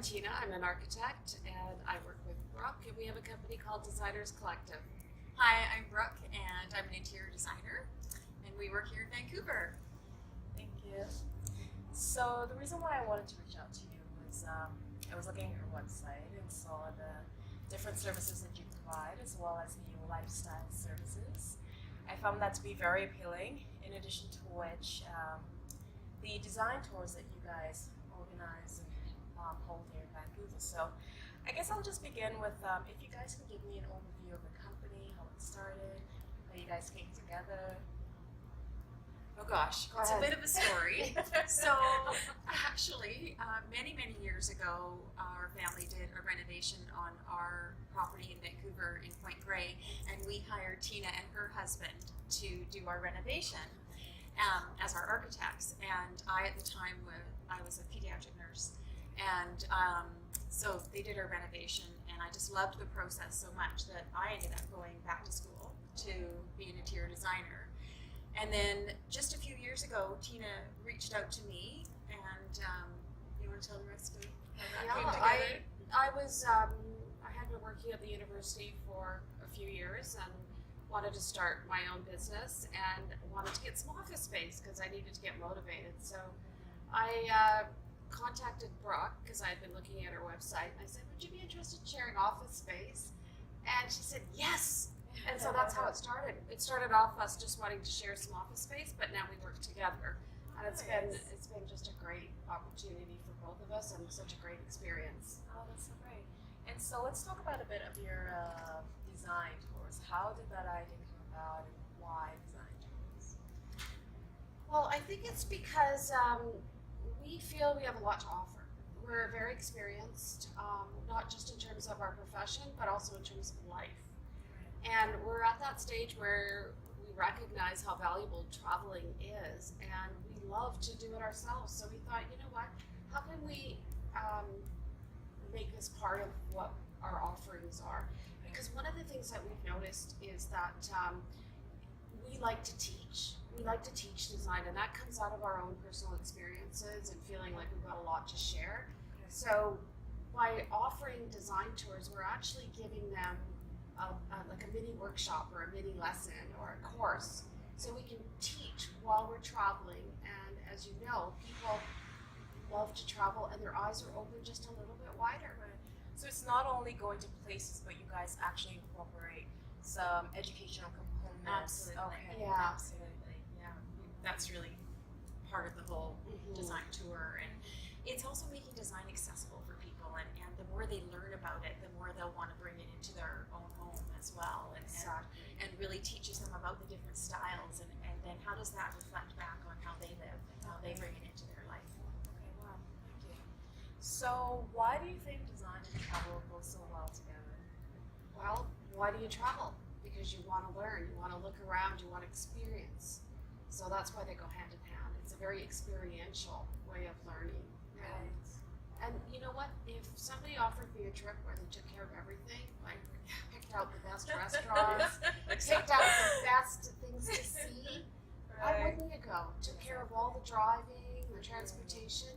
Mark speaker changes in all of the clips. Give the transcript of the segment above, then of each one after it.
Speaker 1: Tina. I'm an architect, and I work with Brooke, and we have a company called Designers Collective.
Speaker 2: Hi, I'm Brooke, and I'm an interior designer, and we work here in Vancouver.
Speaker 3: Thank you. So the reason why I wanted to reach out to you was I was looking at your website and saw the different services that you provide, as well as the lifestyle services. I found that to be very appealing. In addition to which, the design tours that you guys organize and hold here in Vancouver. So I guess I'll just begin with if you guys can give me an overview of the company, how it started, how you guys came together.
Speaker 2: Oh gosh, it's a bit of a story. So actually, many years ago, our family did a renovation on our property in Vancouver in Point Grey, and we hired Tina and her husband to do our renovation as our architects. And I, at the time, I was a pediatric nurse, and so they did our renovation, and I just loved the process so much that I ended up going back to school to be an interior designer. And then just a few years ago, Tina reached out to me, and you want to tell the rest of how that came together?
Speaker 1: I had been working at the university for a few years and wanted to start my own business and wanted to get some office space because I needed to get motivated. So I contacted Brooke because I had been looking at her website, and I said, would you be interested in sharing office space? And she said, yes. And so that's how it started. It started off us just wanting to share some office space, but now we work together. And it's been just a great opportunity for both of us and such a great experience.
Speaker 3: Oh, that's so great. And so let's talk about a bit of your design tours. How did that idea come about, and why design tours?
Speaker 1: Well, I think it's because we feel we have a lot to offer. We're very experienced, not just in terms of our profession, but also in terms of life. And we're at that stage where we recognize how valuable traveling is, and we love to do it ourselves. So we thought, you know what, how can we make this part of what our offerings are? Because one of the things that we've noticed is that we like to teach. We like to teach design, and that comes out of our own personal experiences and feeling like we've got a lot to share. So by offering design tours, we're actually giving them like a mini workshop or a mini lesson or a course, so we can teach while we're traveling. And as you know, people love to travel, and their eyes are open just a little bit wider.
Speaker 3: Right. So it's not only going to places, but you guys actually incorporate some educational components.
Speaker 2: Absolutely.
Speaker 3: Okay.
Speaker 1: Yeah.
Speaker 3: Absolutely.
Speaker 2: Yeah, that's really part of the whole design tour. And it's also making design accessible for people, and the more they learn about it, the more they'll want to bring it into their own home as well, and really teaches them about the different styles, and then how does that reflect back on how they live and how they bring it into their life.
Speaker 3: Okay, wow, thank you. So why do you think design and travel go so well together?
Speaker 1: Well, why do you travel? Because you want to learn, you want to look around, you want to experience. So that's why they go hand in hand. It's a very experiential way of learning.
Speaker 3: Right.
Speaker 1: And you know what? If somebody offered me a trip where they took care of everything, like picked out the best restaurants, picked out the best things to see, why wouldn't you go? Took care of all the driving, the transportation.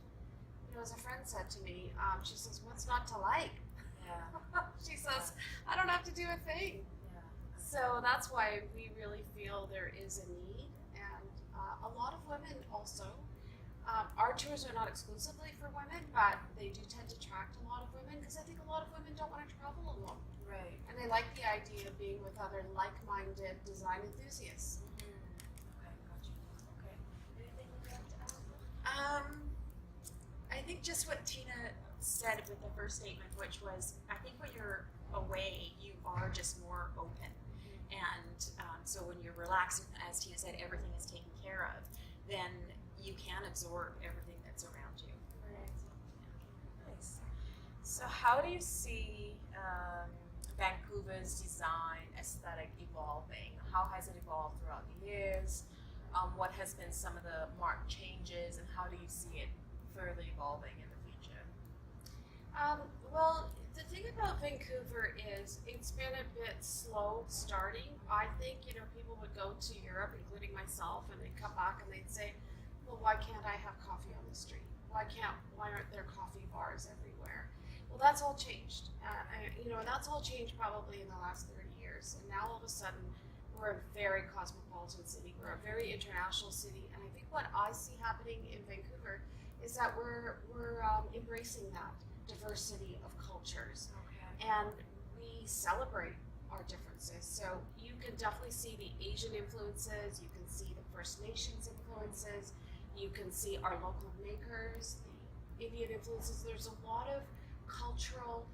Speaker 1: You know, as a friend said to me, she says, "What's not to like?"
Speaker 3: Yeah.
Speaker 1: She says, "I don't have to do a thing."
Speaker 3: Yeah.
Speaker 1: So that's why we really feel there is a need, and a lot of women also. Our tours are not exclusively for women, but they do tend to attract a lot of women because I think a lot of women don't want to travel alone.
Speaker 3: Right.
Speaker 1: And they like the idea of being with other like-minded design enthusiasts.
Speaker 3: Okay, gotcha. Okay. Anything you'd like to add?
Speaker 2: I think just what Tina said with the first statement, which was, I think when you're away, you are just more open. And so when you're relaxed, and as Tina said, everything is taken care of, then you can absorb everything that's around you.
Speaker 3: Right. Nice. So how do you see Vancouver's design aesthetic evolving? How has it evolved throughout the years? What has been some of the marked changes, and how do you see it further evolving in the future?
Speaker 1: Well, the thing about Vancouver is it's been a bit slow starting. I think, you know, people would go to Europe, including myself, and they'd come back and they'd say, well, why can't I have coffee on the street? Why aren't there coffee bars everywhere? Well, that's all changed. And that's all changed probably in the last 30 years. And now all of a sudden, we're a very cosmopolitan city. We're a very international city. And I think what I see happening in Vancouver is that we're embracing that diversity of cultures.
Speaker 3: Okay.
Speaker 1: And we celebrate our differences. So you can definitely see the Asian influences, you can see the First Nations influences, you can see our local makers, the Indian influences. There's a lot of cultural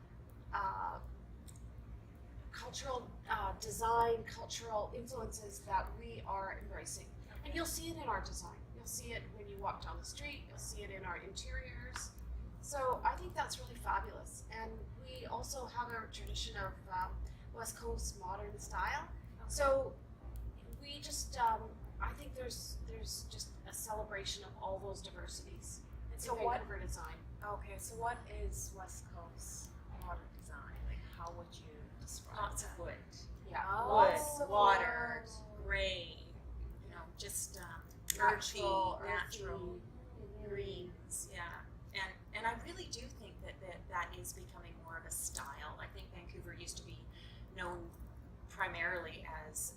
Speaker 1: design, cultural influences that we are embracing. And you'll see it in our design. You'll see it when you walk down the street, you'll see it in our interiors. So I think that's really fabulous. And we also have a tradition of West Coast modern style. So we just, I think there's just a celebration of all those diversities.
Speaker 3: And
Speaker 1: So
Speaker 3: so what?
Speaker 1: Vancouver design.
Speaker 3: Okay, so what is West Coast modern design? Like, how would you describe
Speaker 2: Lots
Speaker 3: that?
Speaker 2: of wood.
Speaker 1: Yeah.
Speaker 2: Wood,
Speaker 3: Oh.
Speaker 2: water, gray, just
Speaker 1: Natural,
Speaker 2: natural
Speaker 1: earthy.
Speaker 2: greens, yeah. And I really do think that is becoming more of a style. I think Vancouver used to be known primarily as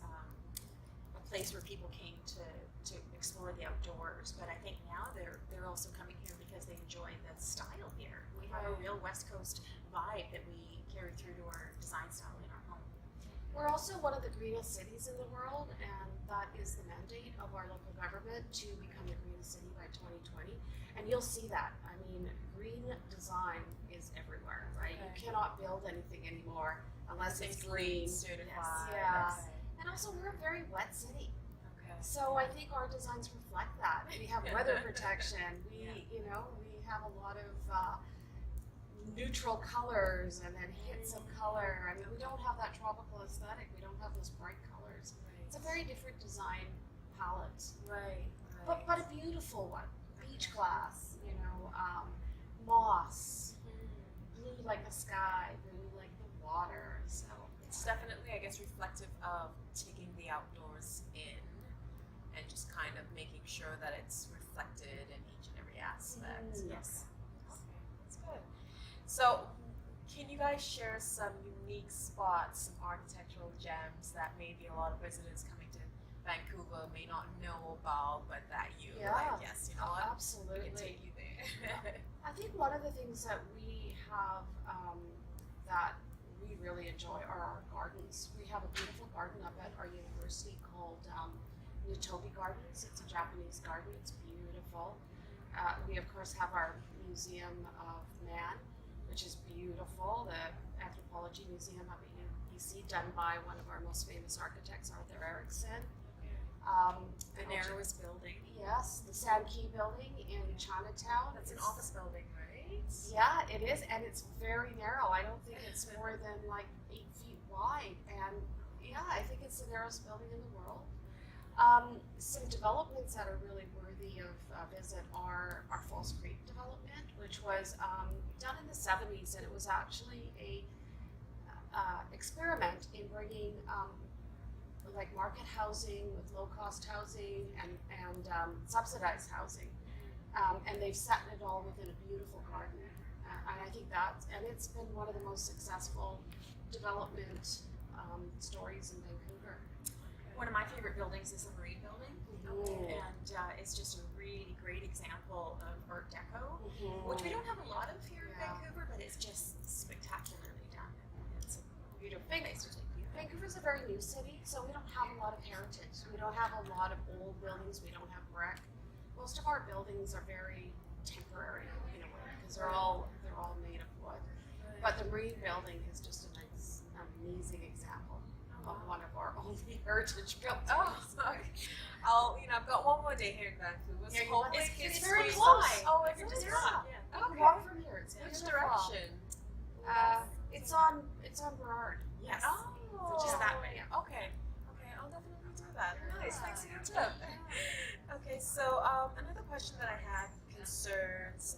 Speaker 2: a place where people came to explore the outdoors, but I think now they're also coming here because they enjoy the style here. We have a real West Coast vibe that we carry through to our design style in our home.
Speaker 1: We're also one of the greenest cities in the world, and that is the mandate of our local government to become the greenest city by 2020. And you'll see that. I mean, green design is everywhere, right? You
Speaker 3: Okay.
Speaker 1: cannot build anything anymore unless it's green.
Speaker 3: certified.
Speaker 1: Yes.
Speaker 3: Okay.
Speaker 1: And also, we're a very wet city.
Speaker 3: Okay.
Speaker 1: So I think our designs reflect that. We have weather protection. We,
Speaker 3: Yeah.
Speaker 1: we have a lot of neutral colors and then hits of color. I mean, we don't have that tropical aesthetic. We don't have those bright colors. It's a very different design palette,
Speaker 3: Right.
Speaker 1: but a beautiful one. Beach glass, moss, blue like the sky, blue like the water. So
Speaker 3: It's definitely, I guess, reflective of taking the outdoors in and just kind of making sure that it's reflected in each and every aspect.
Speaker 1: Mhm.
Speaker 2: Yes.
Speaker 3: Okay, that's good. So, can you guys share some unique spots, some architectural gems that maybe a lot of residents coming to Vancouver may not know about, but that you,
Speaker 1: Yeah.
Speaker 3: like, yes, you know what? We
Speaker 1: absolutely.
Speaker 3: can take you there.
Speaker 1: I think one of the things that we have that we really enjoy are our gardens. We have a beautiful garden up at our university called Nitobi Gardens. It's a Japanese garden. It's beautiful. We of course have our Museum of Man, which is beautiful. The Anthropology Museum up at UBC, done by one of our most famous architects, Arthur Erickson.
Speaker 2: The narrowest building.
Speaker 1: Yes, the Sam Key Building in Chinatown.
Speaker 3: That's an
Speaker 1: is-
Speaker 3: office building, right?
Speaker 1: Yeah, it is, and it's very narrow. I don't think it's more than like 8 feet wide, and yeah, I think it's the narrowest building in the world. Some developments that are really worthy of a visit are our Falls Creek development, which was done in the 70s, and it was actually a experiment in bringing like market housing with low-cost housing and subsidized housing. And they've set it all within a beautiful garden. And I think and it's been one of the most successful development stories in Vancouver.
Speaker 2: One of my favorite buildings is the Marine Building,
Speaker 1: Ooh.
Speaker 2: and it's just a really great example of Art Deco,
Speaker 1: Mhm.
Speaker 2: which we don't have a lot of here in
Speaker 1: Yeah.
Speaker 2: Vancouver, but it's just spectacularly done. It's a beautiful place to take you.
Speaker 1: Vancouver's a very new city, so we don't have a lot of heritage. We don't have a lot of old buildings. We don't have brick. Most of our buildings are very temporary in a way because they're all made of wood. But the Marine Building is just an amazing example of one of our only heritage buildings.
Speaker 3: Oh, okay. I've got one more day here in Vancouver. So
Speaker 1: Yeah, you
Speaker 3: hopefully
Speaker 1: must-
Speaker 3: we
Speaker 1: it's
Speaker 3: can
Speaker 1: very
Speaker 3: squeeze
Speaker 1: close.
Speaker 3: by. Oh,
Speaker 2: You're
Speaker 3: it's
Speaker 2: just
Speaker 3: just
Speaker 2: right.
Speaker 3: yeah.
Speaker 1: You can
Speaker 3: Okay.
Speaker 1: walk from here. It's
Speaker 3: Which
Speaker 1: beautiful.
Speaker 3: direction?
Speaker 1: It's on Burrard.
Speaker 2: Yes.
Speaker 3: Oh,
Speaker 2: So just that way.
Speaker 3: Okay. Okay, I'll definitely do that. Nice. Thanks for your tip. Okay, so another question that I had concerns.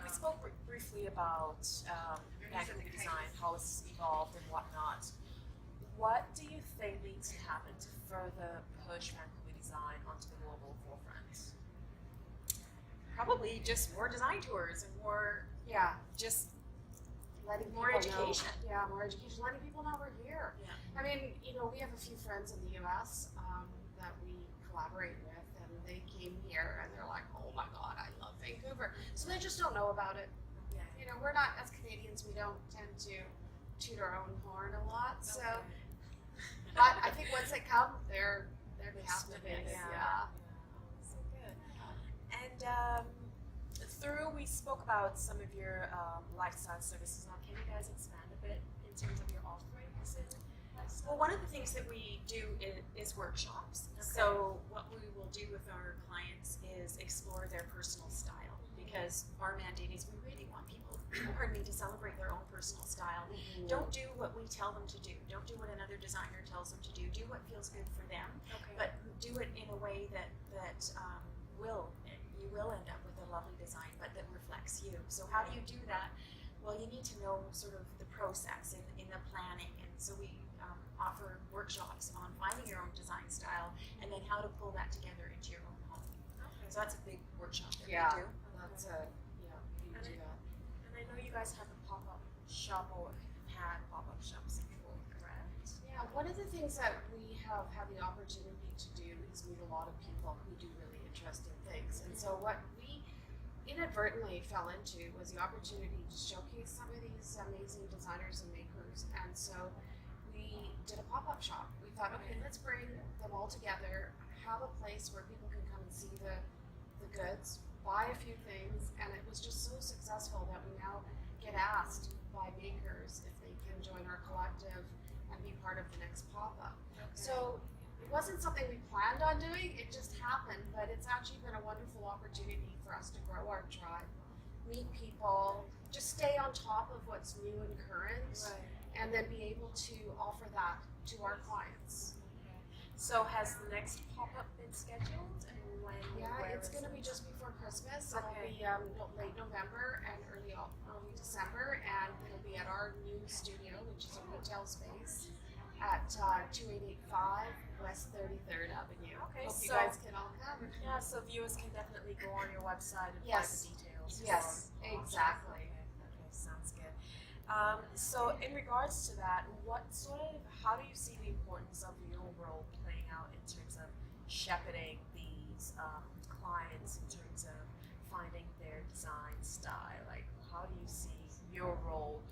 Speaker 3: We spoke briefly about Vancouver Design, how it's evolved and whatnot. What do you think needs to happen to further push Vancouver Design onto the global forefront?
Speaker 2: Probably just more design tours and more
Speaker 1: Yeah,
Speaker 2: Just
Speaker 1: letting
Speaker 2: more
Speaker 1: people
Speaker 2: education.
Speaker 1: know. Yeah, more education. Letting people know we're here.
Speaker 2: Yeah.
Speaker 1: I mean, we have a few friends in the U.S. That we collaborate with, and they came here and they're like, "Oh my God, I love Vancouver." So they just don't know about it.
Speaker 3: Okay.
Speaker 1: We're not, as Canadians, we don't tend to toot our own horn a lot. So, but I think once they come, they're captivated. Yeah.
Speaker 3: So good. And we spoke about some of your lifestyle services. Now, can you guys expand a bit in terms of your offerings in lifestyle?
Speaker 2: Well, one of the things that we do is workshops.
Speaker 3: Okay.
Speaker 2: So what we will do with our clients is explore their personal style, because our mandate is we really want people, to celebrate their own personal style.
Speaker 1: Mhm.
Speaker 2: Don't do what we tell them to do. Don't do what another designer tells them to do. Do what feels good for them,
Speaker 3: Okay.
Speaker 2: but do it in a way that you will end up with a lovely design, but that reflects you. So how do you do that? Well, you need to know sort of the process in the planning, and so we offer workshops on finding your own design style and then how to pull that together into your own home.
Speaker 3: Okay.
Speaker 2: So that's a big workshop that
Speaker 1: Yeah.
Speaker 2: we do.
Speaker 1: That's you
Speaker 3: And
Speaker 1: do that.
Speaker 3: And I know you guys have a pop-up shop or have had pop-up shops before, correct?
Speaker 1: Yeah, one of the things that we have had the opportunity to do is meet a lot of people who do really interesting things. And so what we inadvertently fell into was the opportunity to showcase some of these amazing designers and makers. And so we did a pop-up shop. We thought, okay, let's bring them all together, have a place where people can come and see the goods, buy a few things, and it was just so successful that we now get asked by makers if they can join our collective and be part of the next pop-up. So it wasn't something we planned on doing, it just happened, but it's actually been a wonderful opportunity for us to grow our tribe, meet people, just stay on top of what's new and current, and then be able to offer that to our clients.
Speaker 3: So has the next pop-up been scheduled, and when?
Speaker 1: Yeah,
Speaker 3: where
Speaker 1: it's
Speaker 3: is
Speaker 1: going to
Speaker 3: it?
Speaker 1: be just before Christmas.
Speaker 3: Okay.
Speaker 1: It'll be late November and early December, and it'll be at our new studio, which is a retail space at 2885 West 33rd Avenue.
Speaker 3: Okay,
Speaker 1: Hope you
Speaker 3: so-
Speaker 1: guys can all come.
Speaker 3: Yeah, so viewers can definitely go on your website and
Speaker 1: Yes.
Speaker 3: find the details.
Speaker 1: Yes,
Speaker 3: for-
Speaker 1: exactly.
Speaker 3: Okay, sounds good. So in regards to that, how do you see the importance of your role playing out in terms of shepherding these clients in terms of finding their design style? Like, how do you see your role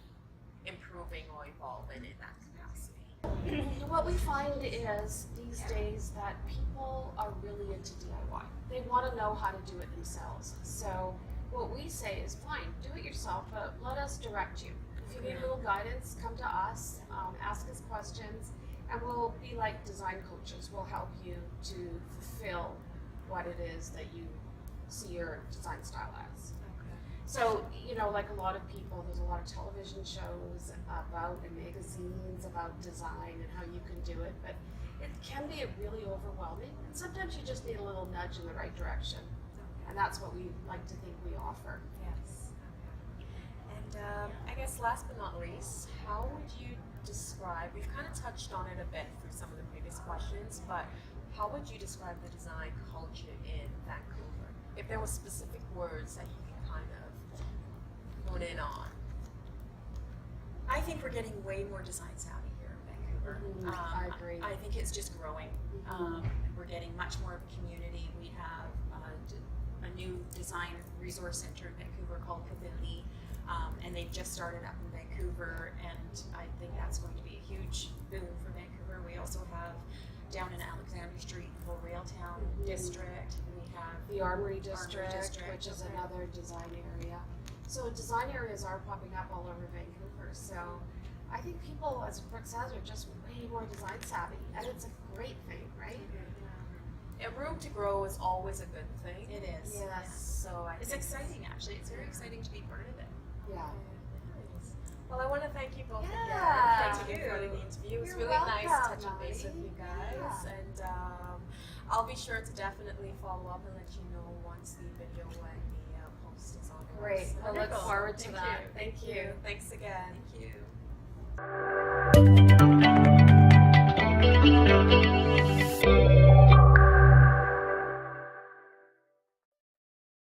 Speaker 3: improving or evolving in that capacity?
Speaker 1: What we find is these days that people are really into DIY. They want to know how to do it themselves. So what we say is, fine, do it yourself, but let us direct you. If you need a little guidance, come to us, ask us questions, and we'll be like design coaches. We'll help you to fulfill what it is that you see your design style as. So, like a lot of people, there's a lot of television shows about and magazines about design and how you can do it, but it can be really overwhelming. And sometimes you just need a little nudge in the right direction. And that's what we like to think we offer.
Speaker 3: Yes. And I guess last but not least, how would you describe, we've kind of touched on it a bit through some of the previous questions, but how would you describe the design culture in Vancouver? If there were specific words that you can kind of hone in on.
Speaker 2: I think we're getting way more design savvy here in Vancouver.
Speaker 1: I agree.
Speaker 2: I think it's just growing. We're getting much more of a community. We have a new design resource center in Vancouver called Kavili, and they've just started up in Vancouver, and I think that's going to be a huge boom for Vancouver. We also have down in Alexander Street, the whole Railtown district. We have
Speaker 1: The Armory District,
Speaker 2: District,
Speaker 1: which is
Speaker 2: okay.
Speaker 1: another design area. So design areas are popping up all over Vancouver. So I think people, as Brooke says, are just way more design savvy, and it's a great thing, right?
Speaker 3: And room to grow is always a good thing.
Speaker 2: It is.
Speaker 1: Yes.
Speaker 3: So I
Speaker 2: It's
Speaker 3: think
Speaker 2: exciting, actually. It's very exciting to be part of it.
Speaker 1: Yeah.
Speaker 3: Well, I want to thank you both
Speaker 1: Yeah,
Speaker 3: again. Thank you
Speaker 2: thank
Speaker 3: for
Speaker 2: you.
Speaker 3: the interview. It was
Speaker 1: You're
Speaker 3: really nice
Speaker 1: welcome,
Speaker 3: touching base with
Speaker 1: Molly.
Speaker 3: you guys.
Speaker 1: Yeah.
Speaker 3: And I'll be sure to definitely follow up and let you know once the video and the post is on the
Speaker 1: Great.
Speaker 3: website.
Speaker 1: I look
Speaker 2: Wonderful.
Speaker 1: forward to
Speaker 2: Thank
Speaker 1: that.
Speaker 2: you.
Speaker 1: Thank you.
Speaker 3: Thanks again.
Speaker 2: Thank you.